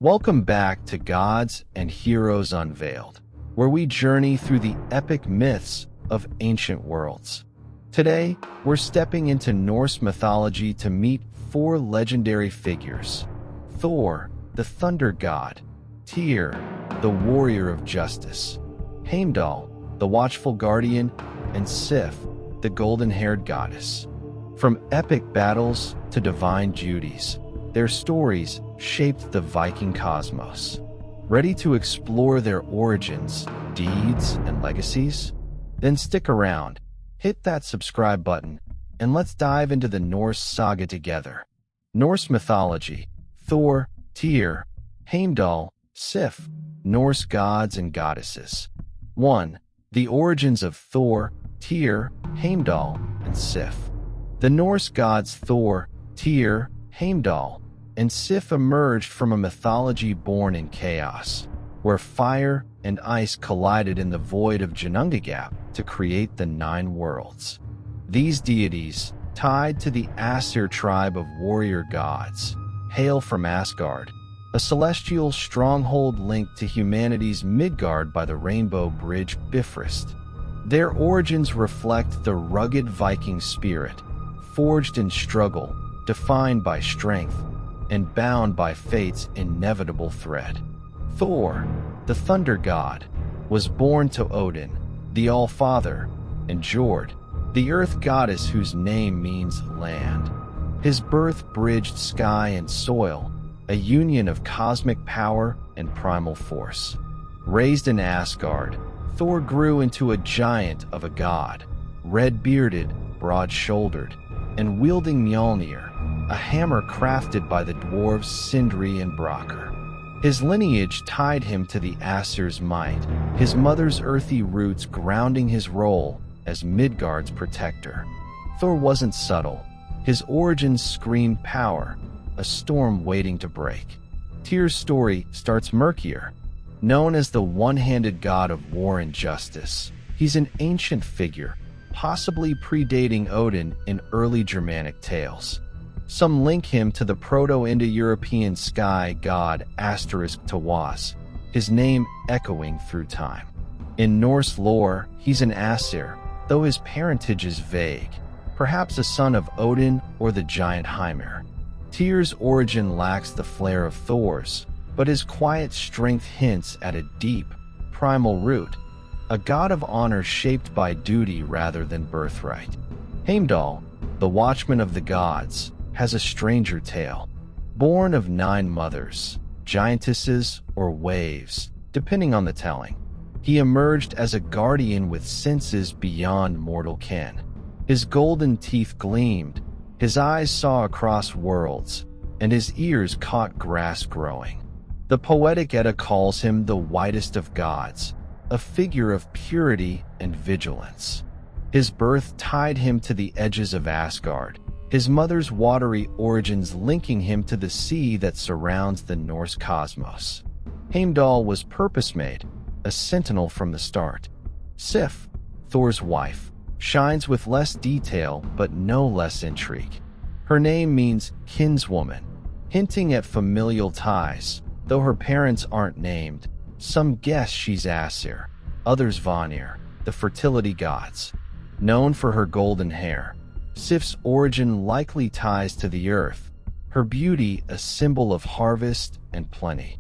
Welcome back to Gods and Heroes Unveiled, where we journey through the epic myths of ancient worlds. Today, we're stepping into Norse mythology to meet four legendary figures: Thor, the thunder god; Tyr, the warrior of justice; Heimdall, the watchful guardian; and Sif, the golden-haired goddess. From epic battles to divine duties, their stories shaped the Viking cosmos. Ready to explore their origins, deeds, and legacies? Then stick around, hit that subscribe button, and let's dive into the Norse saga together. Norse mythology: Thor, Tyr, Heimdall, Sif, Norse gods and goddesses. 1. The origins of Thor, Tyr, Heimdall, and Sif. The Norse gods Thor, Tyr, Heimdall, and Sif emerged from a mythology born in chaos, where fire and ice collided in the void of Ginnungagap to create the Nine Worlds. These deities, tied to the Aesir tribe of warrior gods, hail from Asgard, a celestial stronghold linked to humanity's Midgard by the Rainbow Bridge Bifrost. Their origins reflect the rugged Viking spirit, forged in struggle, defined by strength, and bound by fate's inevitable thread. Thor, the thunder god, was born to Odin, the All-Father, and Jord, the earth goddess whose name means land. His birth bridged sky and soil, a union of cosmic power and primal force. Raised in Asgard, Thor grew into a giant of a god, red-bearded, broad-shouldered, and wielding Mjolnir, a hammer crafted by the dwarves Sindri and Brokkr. His lineage tied him to the Aesir's might, his mother's earthy roots grounding his role as Midgard's protector. Thor wasn't subtle. His origins screamed power, a storm waiting to break. Tyr's story starts murkier. Known as the one-handed god of war and justice, he's an ancient figure, possibly predating Odin in early Germanic tales. Some link him to the Proto-Indo-European sky god *Tawaz, his name echoing through time. In Norse lore, he's an Aesir, though his parentage is vague, perhaps a son of Odin or the giant Hymir. Tyr's origin lacks the flair of Thor's, but his quiet strength hints at a deep, primal root, a god of honor shaped by duty rather than birthright. Heimdall, the watchman of the gods, has a stranger tale. Born of 9 mothers, giantesses, or waves, depending on the telling, he emerged as a guardian with senses beyond mortal ken. His golden teeth gleamed, his eyes saw across worlds, and his ears caught grass growing. The poetic Edda calls him the whitest of gods, a figure of purity and vigilance. His birth tied him to the edges of Asgard, his mother's watery origins linking him to the sea that surrounds the Norse cosmos. Heimdall was purpose-made, a sentinel from the start. Sif, Thor's wife, shines with less detail but no less intrigue. Her name means kinswoman, hinting at familial ties. Though her parents aren't named, some guess she's Aesir, others Vanir, the fertility gods. Known for her golden hair, Sif's origin likely ties to the earth, her beauty a symbol of harvest and plenty.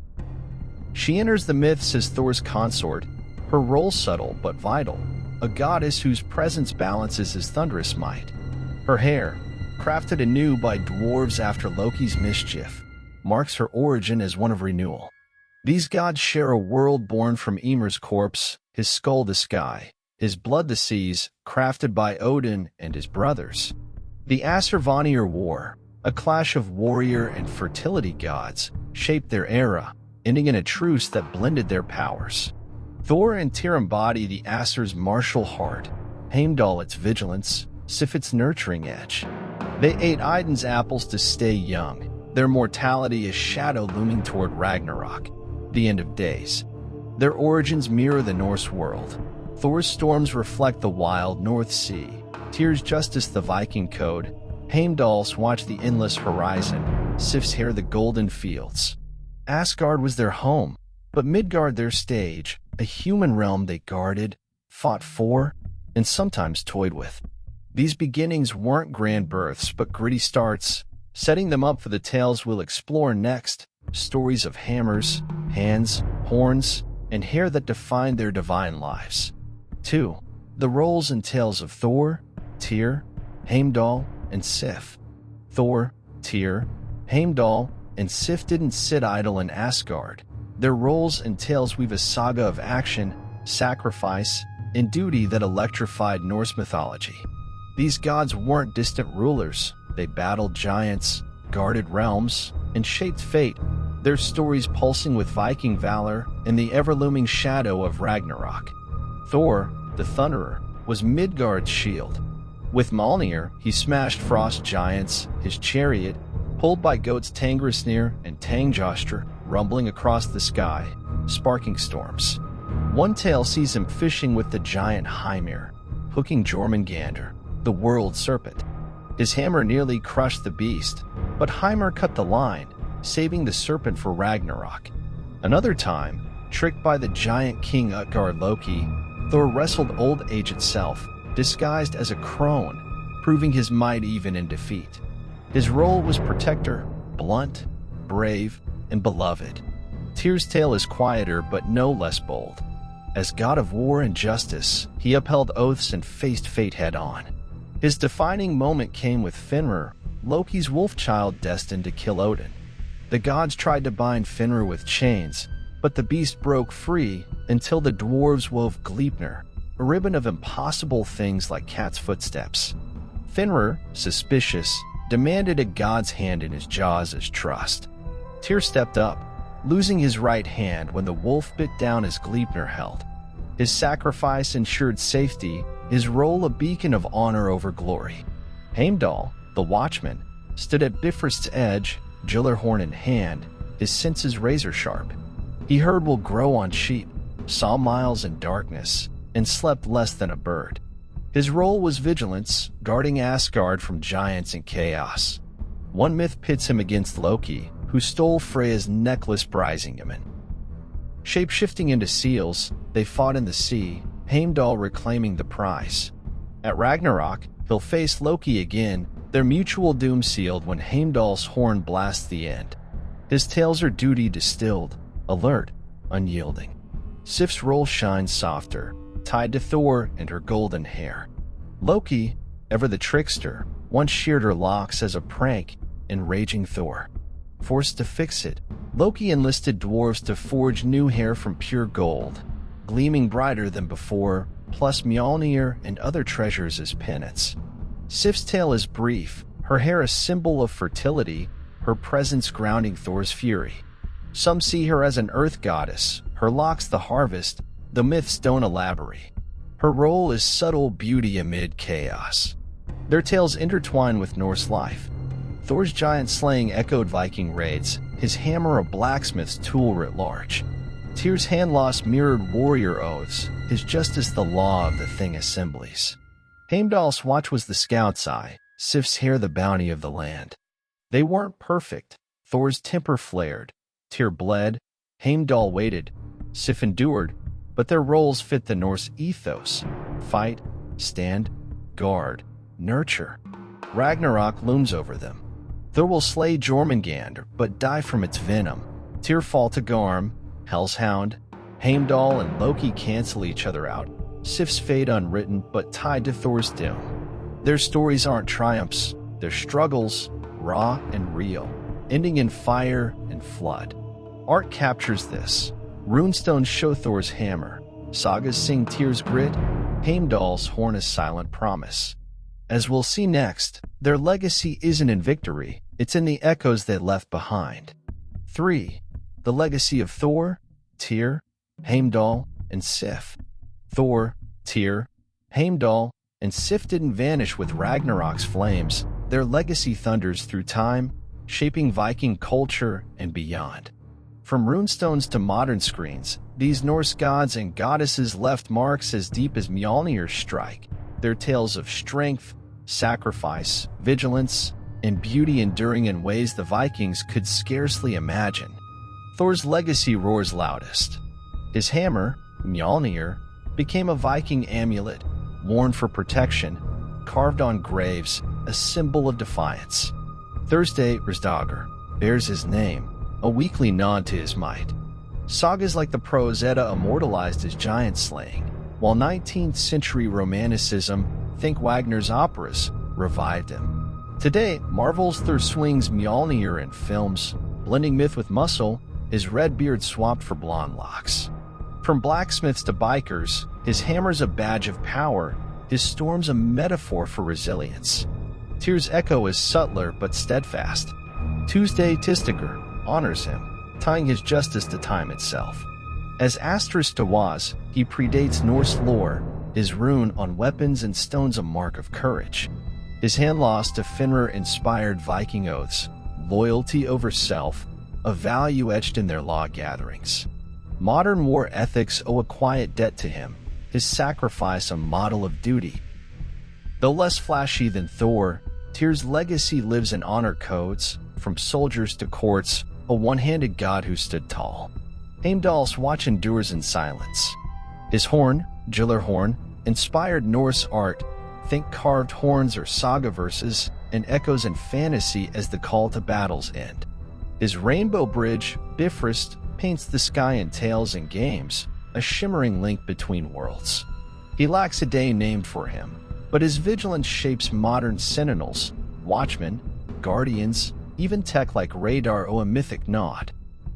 She enters the myths as Thor's consort, her role subtle but vital, a goddess whose presence balances his thunderous might. Her hair, crafted anew by dwarves after Loki's mischief, marks her origin as one of renewal. These gods share a world born from Ymir's corpse, his skull the sky, his blood the seas, crafted by Odin and his brothers. The Aesir-Vanir War, a clash of warrior and fertility gods, shaped their era, ending in a truce that blended their powers. Thor and Tyr embody the Aesir's martial heart, Heimdall its vigilance, Sif its nurturing edge. They ate Idun's apples to stay young, their mortality is shadow looming toward Ragnarok, the end of days. Their origins mirror the Norse world. Thor's storms reflect the wild North Sea, Tyr's justice the Viking code, Heimdall's watch the endless horizon, Sif's hair the golden fields. Asgard was their home, but Midgard their stage, a human realm they guarded, fought for, and sometimes toyed with. These beginnings weren't grand births, but gritty starts, setting them up for the tales we'll explore next, stories of hammers, hands, horns, and hair that defined their divine lives. 2. The roles and tales of Thor, Tyr, Heimdall, and Sif. Thor, Tyr, Heimdall, and Sif didn't sit idle in Asgard. Their roles and tales weave a saga of action, sacrifice, and duty that electrified Norse mythology. These gods weren't distant rulers. They battled giants, guarded realms, and shaped fate, their stories pulsing with Viking valor and the ever-looming shadow of Ragnarok. Thor, the Thunderer, was Midgard's shield. With Mjolnir, he smashed frost giants, his chariot, pulled by goats Tangrisnir and Tangjostr, rumbling across the sky, sparking storms. One tale sees him fishing with the giant Hymir, hooking Jormungandr, the world serpent. His hammer nearly crushed the beast, but Hymir cut the line, saving the serpent for Ragnarok. Another time, tricked by the giant king Utgard Loki, Thor wrestled old age itself, disguised as a crone, proving his might even in defeat. His role was protector, blunt, brave, and beloved. Tyr's tale is quieter but no less bold. As god of war and justice, he upheld oaths and faced fate head-on. His defining moment came with Fenrir, Loki's wolf child destined to kill Odin. The gods tried to bind Fenrir with chains, but the beast broke free until the dwarves wove Gleipnir, a ribbon of impossible things like cat's footsteps. Fenrir, suspicious, demanded a god's hand in his jaws as trust. Tyr stepped up, losing his right hand when the wolf bit down his Gleipnir held. His sacrifice ensured safety, his role a beacon of honor over glory. Heimdall, the watchman, stood at Bifrost's edge, Gjallarhorn in hand, his senses razor-sharp. He heard will grow on sheep, saw miles in darkness, and slept less than a bird. His role was vigilance, guarding Asgard from giants and chaos. One myth pits him against Loki, who stole Freya's necklace Brisingamen. Shape-shifting into seals, they fought in the sea, Heimdall reclaiming the prize. At Ragnarok, he'll face Loki again, their mutual doom sealed when Heimdall's horn blasts the end. His tales are duty distilled, alert, unyielding. Sif's role shines softer, tied to Thor and her golden hair. Loki, ever the trickster, once sheared her locks as a prank, enraging Thor. Forced to fix it, Loki enlisted dwarves to forge new hair from pure gold, gleaming brighter than before, plus Mjolnir and other treasures as penance. Sif's tale is brief, her hair a symbol of fertility, her presence grounding Thor's fury. Some see her as an earth goddess, her locks the harvest, the myths don't elaborate. Her role is subtle beauty amid chaos. Their tales intertwine with Norse life. Thor's giant slaying echoed Viking raids, his hammer a blacksmith's tool writ large. Tyr's hand loss mirrored warrior oaths, his justice the law of the thing assemblies. Heimdall's watch was the scout's eye, Sif's hair the bounty of the land. They weren't perfect. Thor's temper flared. Tyr bled. Heimdall waited. Sif endured. But their roles fit the Norse ethos. Fight, stand, guard, nurture. Ragnarok looms over them. Thor will slay Jormungandr, but die from its venom. Tyr fall to Garm, Hell's Hound. Heimdall and Loki cancel each other out. Sif's fate unwritten, but tied to Thor's doom. Their stories aren't triumphs, they're struggles, raw and real, ending in fire and flood. Art captures this. Runestones show Thor's hammer. Sagas sing Tyr's grit. Heimdall's horn is silent promise. As we'll see next, their legacy isn't in victory, it's in the echoes they left behind. 3. The legacy of Thor, Tyr, Heimdall, and Sif. Thor, Tyr, Heimdall, and Sif didn't vanish with Ragnarok's flames. Their legacy thunders through time, shaping Viking culture and beyond. From runestones to modern screens, these Norse gods and goddesses left marks as deep as Mjolnir's strike. Their tales of strength, sacrifice, vigilance, and beauty enduring in ways the Vikings could scarcely imagine. Thor's legacy roars loudest. His hammer, Mjolnir, became a Viking amulet, worn for protection, carved on graves, a symbol of defiance. Thursday Rizdagr bears his name, a weekly nod to his might. Sagas like the Prose Edda immortalized his giant slaying, while 19th century Romanticism, think Wagner's operas, revived him. Today, Marvel's Thor swings Mjolnir in films, blending myth with muscle, his red beard swapped for blonde locks. From blacksmiths to bikers, his hammer's a badge of power, his storm's a metaphor for resilience. Tyr's echo is subtler but steadfast. Tuesday Tistagr honors him, tying his justice to time itself. As Aster's Tawaz, he predates Norse lore, his rune on weapons and stones a mark of courage. His hand lost to Fenrir-inspired Viking oaths, loyalty over self, a value etched in their law gatherings. Modern war ethics owe a quiet debt to him, his sacrifice a model of duty. Though less flashy than Thor, Tyr's legacy lives in honor codes, from soldiers to courts, a one-handed god who stood tall. Heimdall's watch endures in silence. His horn, Gyllarhorn, inspired Norse art, think carved horns or saga verses, and echoes in fantasy as the call to battle's end. His rainbow bridge, Bifrost, paints the sky in tales and games, a shimmering link between worlds. He lacks a day named for him, but his vigilance shapes modern sentinels, watchmen, guardians, even tech like radar owe a mythic nod.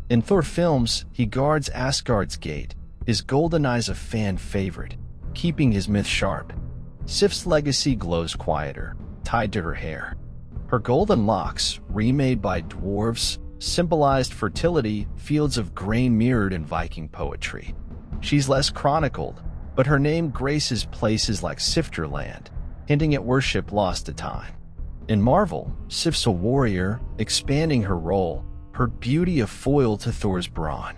In Thor films, he guards Asgard's gate, his golden eyes a fan favorite, keeping his myth sharp. Sif's legacy glows quieter, tied to her hair. Her golden locks, remade by dwarves, symbolized fertility, fields of grain mirrored in Viking poetry. She's less chronicled, but her name graces places like Sifterland, hinting at worship lost to time. In Marvel, Sif's a warrior, expanding her role, her beauty a foil to Thor's brawn.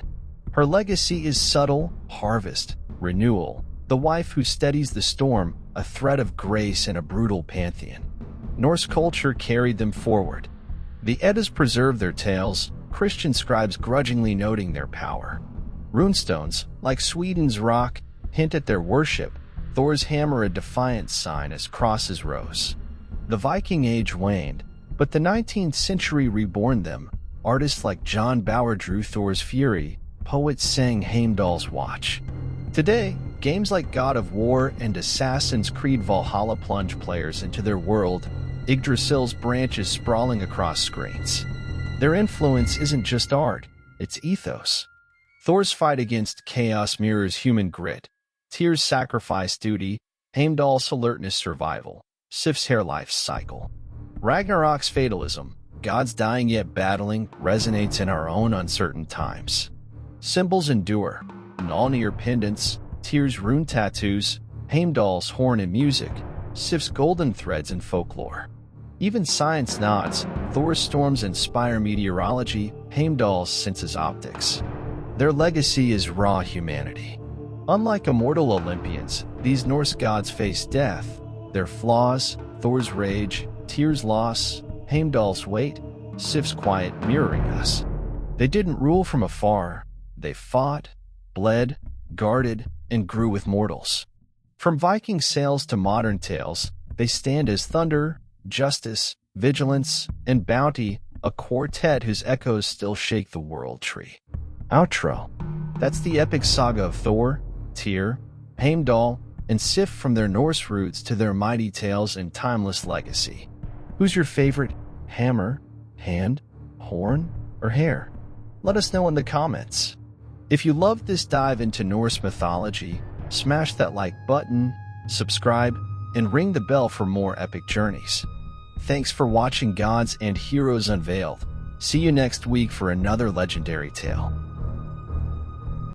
Her legacy is subtle, harvest, renewal, the wife who steadies the storm, a thread of grace in a brutal pantheon. Norse culture carried them forward. The Eddas preserved their tales, Christian scribes grudgingly noting their power. Runestones, like Sweden's rock, hint at their worship, Thor's hammer a defiant sign as crosses rose. The Viking Age waned, but the 19th century reborn them. Artists like John Bauer drew Thor's fury, poets sang Heimdall's watch. Today, games like God of War and Assassin's Creed Valhalla plunge players into their world, Yggdrasil's branches sprawling across screens. Their influence isn't just art, it's ethos. Thor's fight against chaos mirrors human grit, Tyr's sacrifice duty, Heimdall's alertness survival, Sif's hair life cycle. Ragnarok's fatalism, gods dying yet battling, resonates in our own uncertain times. Symbols endure, Mjolnir pendants, Tyr's rune tattoos, Heimdall's horn and music, Sif's golden threads in folklore. Even science nods, Thor's storms inspire meteorology, Heimdall's senses optics. Their legacy is raw humanity. Unlike immortal Olympians, these Norse gods face death. Their flaws, Thor's rage, Tyr's loss, Heimdall's weight, Sif's quiet mirroring us. They didn't rule from afar. They fought, bled, guarded, and grew with mortals. From Viking sails to modern tales, they stand as thunder, justice, vigilance, and bounty, a quartet whose echoes still shake the world tree. Outro. That's the epic saga of Thor, Tyr, Heimdall, and Sif, from their Norse roots to their mighty tales and timeless legacy. Who's your favorite? Hammer, hand, horn, or hair? Let us know in the comments. If you loved this dive into Norse mythology, smash that like button, subscribe, and ring the bell for more epic journeys. Thanks for watching Gods and Heroes Unveiled. See you next week for another legendary tale.